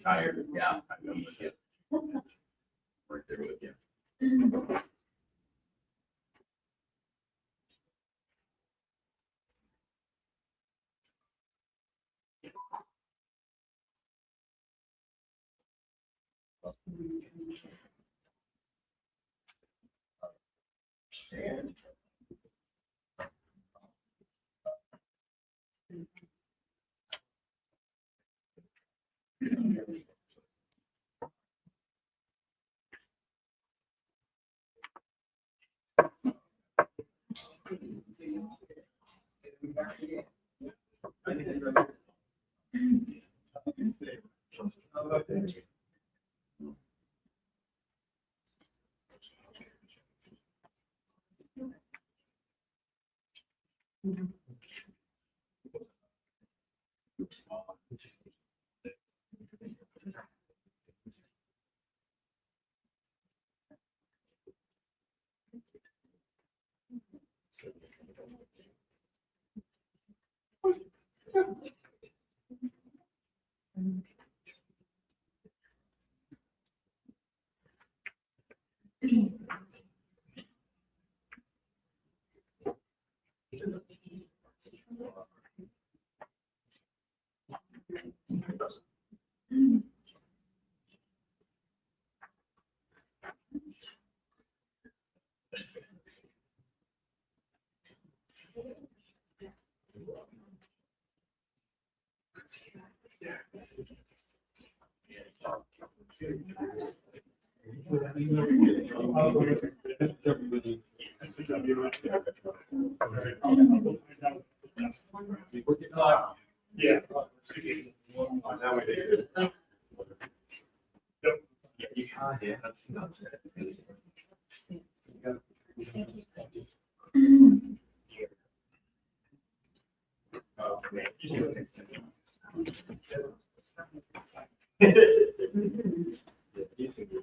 Tired, yeah, I'm with you. Right there with you. And yeah.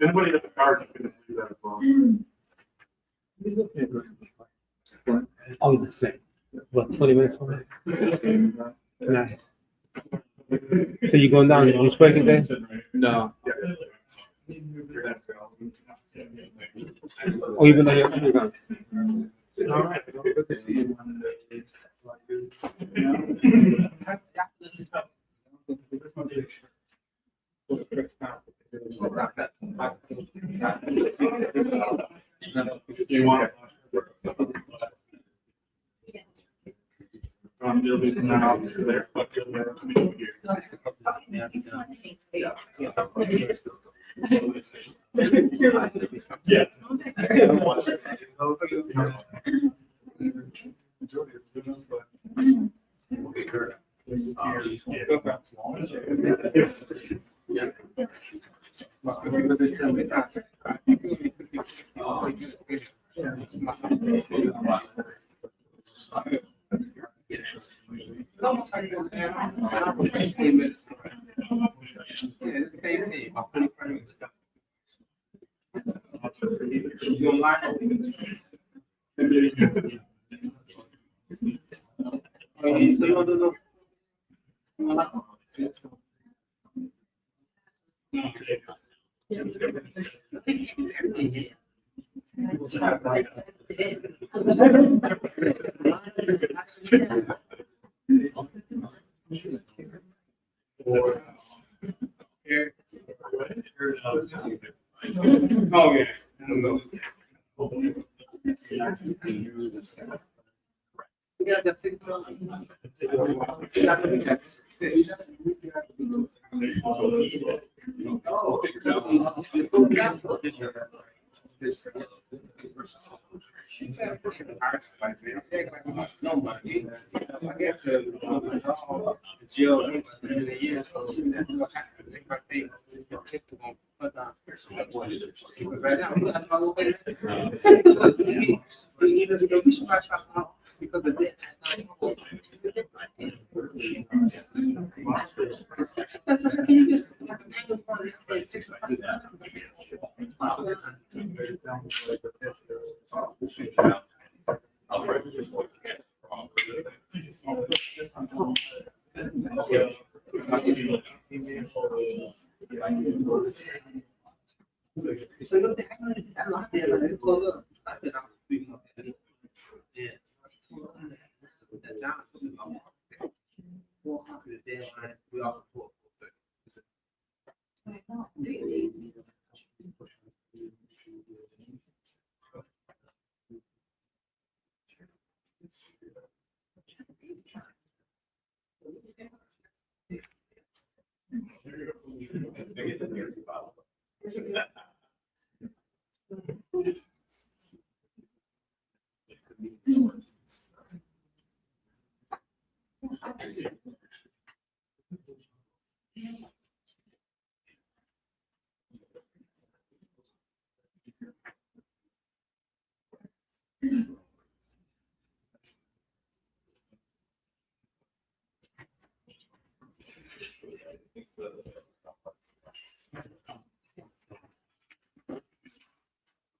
Anybody at the car can do that as well. Oh, the thing. What, 20 minutes from now? Nice. So you going down to Bruce Break again? No. Oh, even though you're gone? All right. Do you want? You'll be from that office to there, but you'll never come in here. Yeah.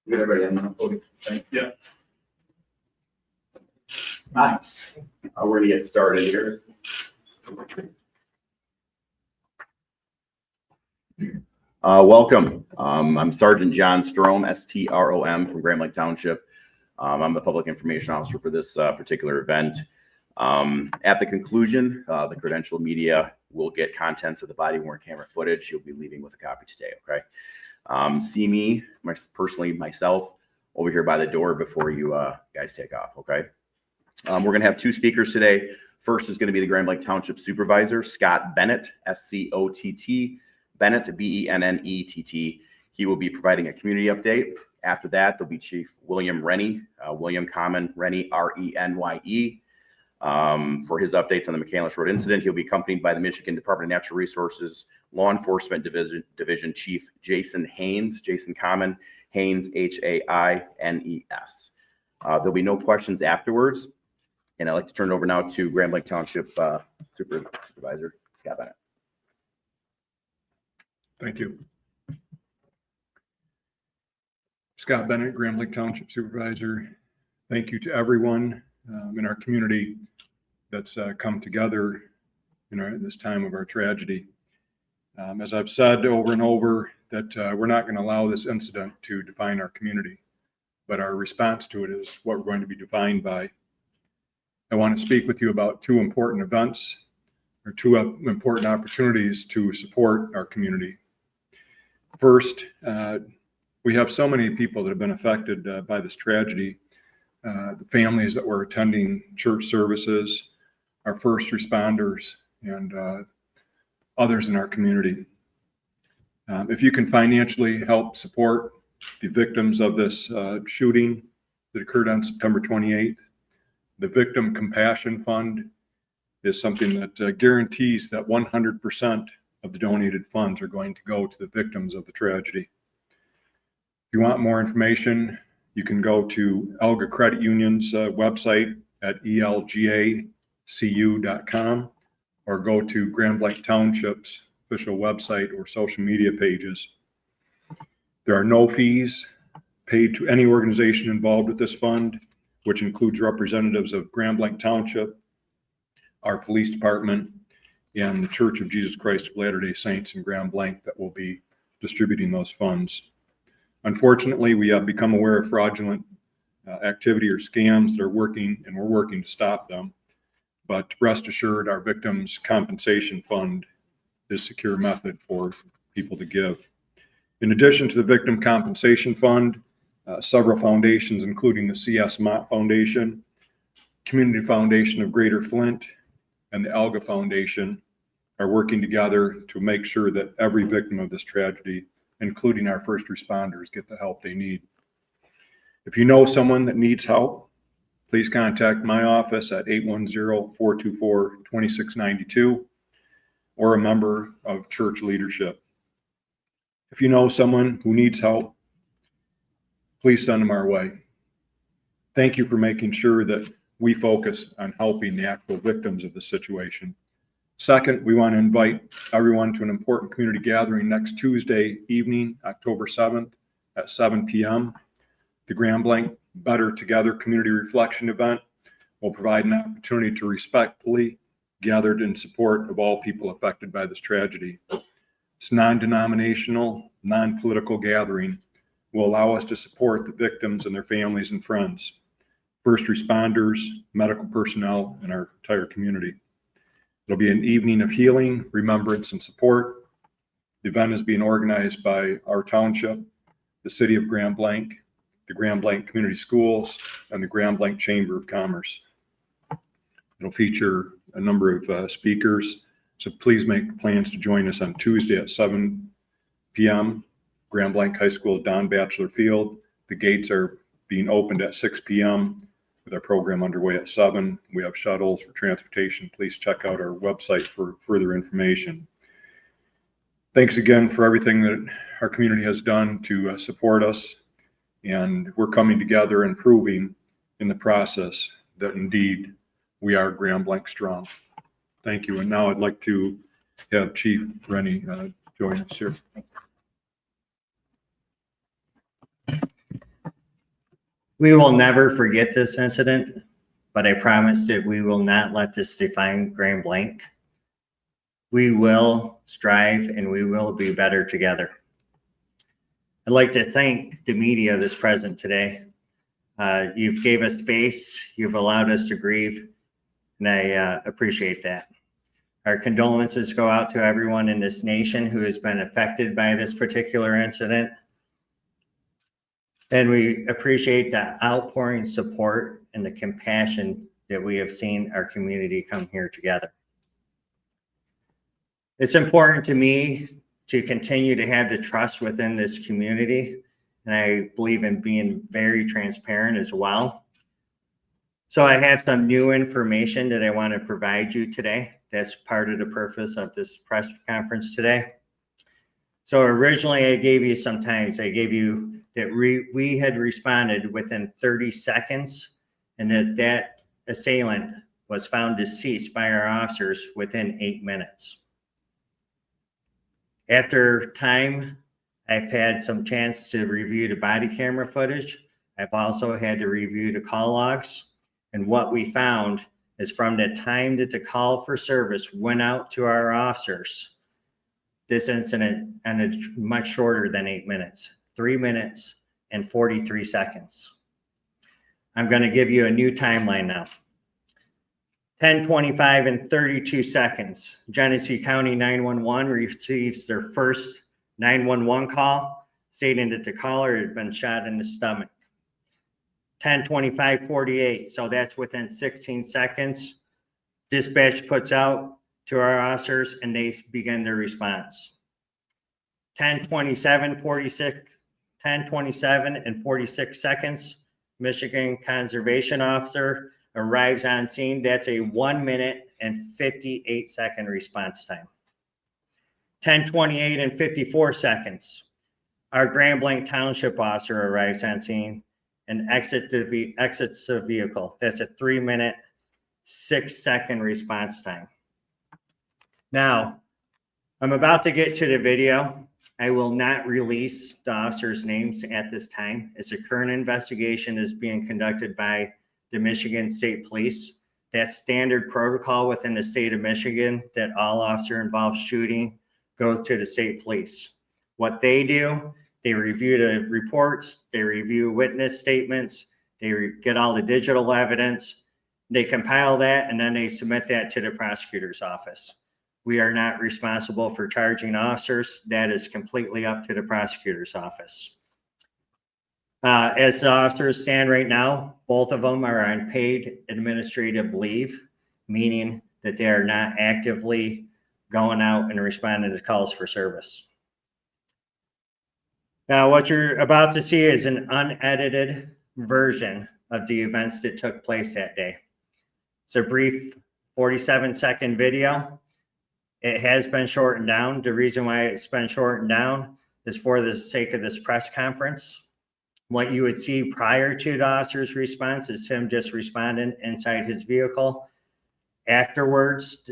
Get everybody on. Thank you. Hi. We're gonna get started here. Welcome. I'm Sergeant John Strom, STROM from Grand Lake Township. I'm the public information officer for this particular event. At the conclusion, the credentialed media will get contents of the body-worn camera footage. You'll be leaving with a copy today, okay? See me, personally, myself, over here by the door before you guys take off, okay? We're going to have two speakers today. First is going to be the Grand Lake Township Supervisor, Scott Bennett, SCOTT, Bennett, BENNETT. He will be providing a community update. After that, there'll be Chief William Rennie, William Common Rennie, RENYE. For his updates on the McCandless Road incident. He'll be accompanied by the Michigan Department of Natural Resources Law Enforcement Division Chief Jason Haynes, Jason Common, Haynes, HAINES. There'll be no questions afterwards. And I'd like to turn it over now to Grand Lake Township Supervisor Scott Bennett. Thank you. Scott Bennett, Grand Lake Township Supervisor. Thank you to everyone in our community that's come together in this time of our tragedy. As I've said over and over, that we're not going to allow this incident to define our community, but our response to it is what we're going to be defined by. I want to speak with you about two important events or two important opportunities to support our community. First, we have so many people that have been affected by this tragedy. The families that were attending church services, our first responders, and others in our community. If you can financially help support the victims of this shooting that occurred on September 28th, the Victim Compassion Fund is something that guarantees that 100% of the donated funds are going to go to the victims of the tragedy. If you want more information, you can go to Elga Credit Union's website at elgacu.com or go to Grand Blanc Township's official website or social media pages. There are no fees paid to any organization involved with this fund, which includes representatives of Grand Blanc Township, our police department, and the Church of Jesus Christ of Latter-day Saints in Grand Blanc that will be distributing those funds. Unfortunately, we have become aware of fraudulent activity or scams that are working, and we're working to stop them. But rest assured, our Victims Compensation Fund is a secure method for people to give. In addition to the Victim Compensation Fund, several foundations, including the C.S. Mott Foundation, Community Foundation of Greater Flint, and the Elga Foundation, are working together to make sure that every victim of this tragedy, including our first responders, get the help they need. If you know someone that needs help, please contact my office at 810-424-2692 or a member of church leadership. If you know someone who needs help, please send them our way. Thank you for making sure that we focus on helping the actual victims of the situation. Second, we want to invite everyone to an important community gathering next Tuesday evening, October 7th at 7 p.m. The Grand Blanc Better Together Community Reflection event will provide an opportunity to respectfully gather in support of all people affected by this tragedy. This non-denominational, non-political gathering will allow us to support the victims and their families and friends, first responders, medical personnel, and our entire community. It'll be an evening of healing, remembrance, and support. The event is being organized by our township, the City of Grand Blanc, the Grand Blanc Community Schools, and the Grand Blanc Chamber of Commerce. It'll feature a number of speakers, so please make plans to join us on Tuesday at 7 p.m. Grand Blanc High School Don Batchelor Field. The gates are being opened at 6 p.m. with our program underway at 7. We have shuttles for transportation. Please check out our website for further information. Thanks again for everything that our community has done to support us. And we're coming together and proving in the process that indeed we are Grand Blanc strong. Thank you. And now I'd like to have Chief Rennie join us here. We will never forget this incident, but I promise that we will not let this define Grand Blanc. We will strive and we will be better together. I'd like to thank the media that's present today. You've gave us space, you've allowed us to grieve, and I appreciate that. Our condolences go out to everyone in this nation who has been affected by this particular incident. And we appreciate the outpouring support and the compassion that we have seen our community come here together. It's important to me to continue to have the trust within this community, and I believe in being very transparent as well. So I have some new information that I want to provide you today. That's part of the purpose of this press conference today. So originally I gave you some times. I gave you that we had responded within 30 seconds and that assailant was found deceased by our officers within 8 minutes. After time, I've had some chance to review the body camera footage. I've also had to review the call logs. And what we found is from the time that the call for service went out to our officers, this incident ended much shorter than 8 minutes, 3 minutes and 43 seconds. I'm going to give you a new timeline now. 10:25 and 32 seconds. Genesee County 911 receives their first 911 call stating that the caller had been shot in the stomach. 10:25:48, so that's within 16 seconds. Dispatch puts out to our officers and they begin their response. 10:27:46, 10:27 and 46 seconds. Michigan Conservation Officer arrives on scene. That's a 1 minute and 58 second response time. 10:28 and 54 seconds. Our Grand Blanc Township officer arrives on scene and exits the vehicle. That's a 3 minute, 6 second response time. Now, I'm about to get to the video. I will not release the officers' names at this time. As a current investigation is being conducted by the Michigan State Police. That's standard protocol within the state of Michigan that all officer involved shooting goes to the state police. What they do, they review the reports, they review witness statements, they get all the digital evidence, they compile that, and then they submit that to the prosecutor's office. We are not responsible for charging officers. That is completely up to the prosecutor's office. As the officers stand right now, both of them are on paid administrative leave, meaning that they are not actively going out and responding to calls for service. Now, what you're about to see is an unedited version of the events that took place that day. It's a brief 47-second video. It has been shortened down. The reason why it's been shortened down is for the sake of this press conference. What you would see prior to the officer's response is him just responding inside his vehicle. Afterwards,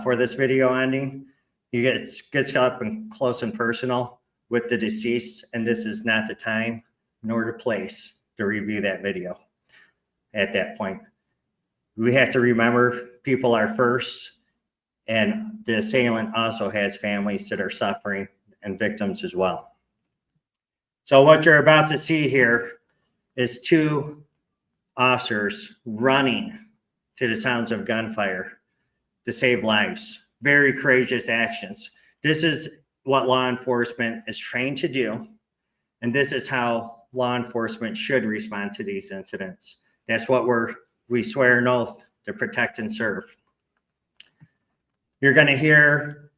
for this video ending, he gets up and close and personal with the deceased, and this is not the time nor the place to review that video at that point. We have to remember people are first, and the assailant also has families that are suffering and victims as well. So what you're about to see here is two officers running to the sounds of gunfire to save lives. Very courageous actions. This is what law enforcement is trained to do, and this is how law enforcement should respond to these incidents. That's what we swear an oath to protect and serve. You're going to hear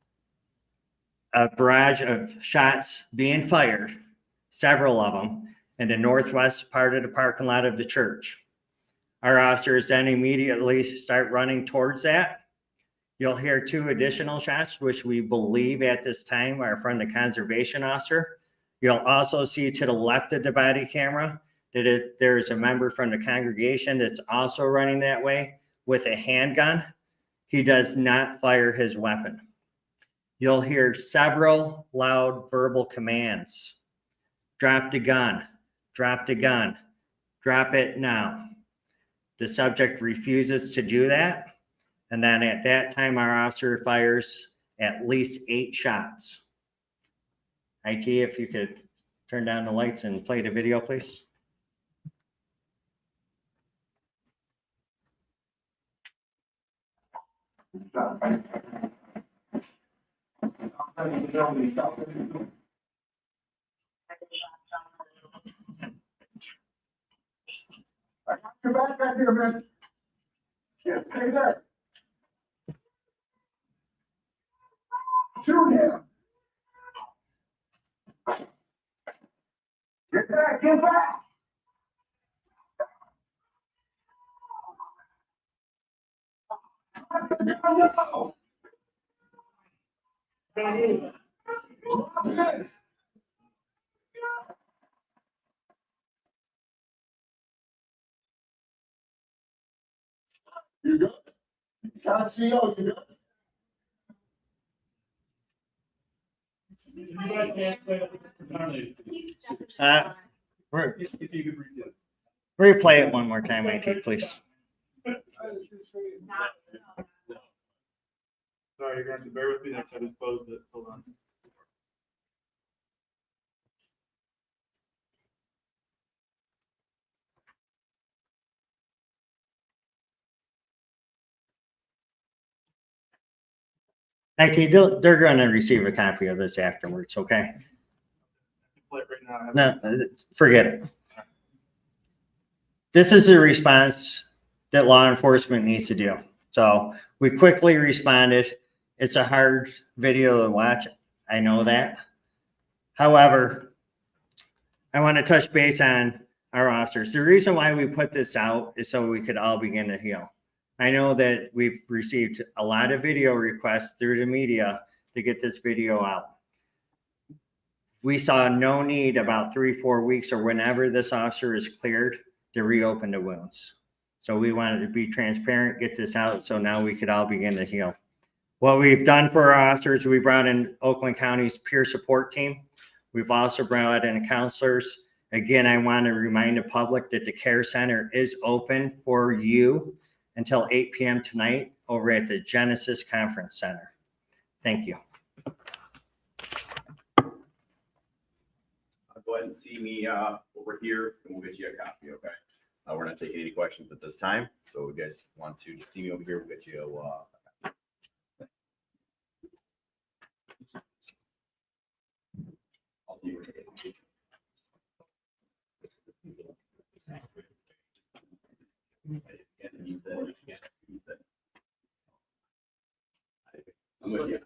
a barrage of shots being fired, several of them, in the northwest part of the parking lot of the church. Our officers then immediately start running towards that. You'll hear two additional shots, which we believe at this time are from the conservation officer. You'll also see to the left of the body camera that there's a member from the congregation that's also running that way with a handgun. He does not fire his weapon. You'll hear several loud verbal commands. Drop the gun, drop the gun, drop it now. The subject refuses to do that. And then at that time, our officer fires at least 8 shots. IT, if you could turn down the lights and play the video, please. Come back here, man. Yeah, stay there. Shoot him. Get back, get back. No. You good? Can't see you, you good? Replay it one more time, IT, please. Sorry, you're going to have to bear with me next time. I just closed it. Hold on. IT, they're going to receive a copy of this afterwards, okay? Play it right now. No, forget it. This is the response that law enforcement needs to do. So we quickly responded. It's a hard video to watch. I know that. However, I want to touch base on our officers. The reason why we put this out is so we could all begin to heal. I know that we've received a lot of video requests through the media to get this video out. We saw no need about 3-4 weeks or whenever this officer is cleared to reopen the wounds. So we wanted to be transparent, get this out, so now we could all begin to heal. What we've done for our officers, we brought in Oakland County's peer support team. We've also brought in counselors. Again, I want to remind the public that the care center is open for you until 8 p.m. tonight over at the Genesis Conference Center. Thank you. Go ahead and see me over here, and we'll get you a copy, okay? We're not taking any questions at this time, so if you guys want to see me over here, we'll get you a I'll be right back. I'm with you.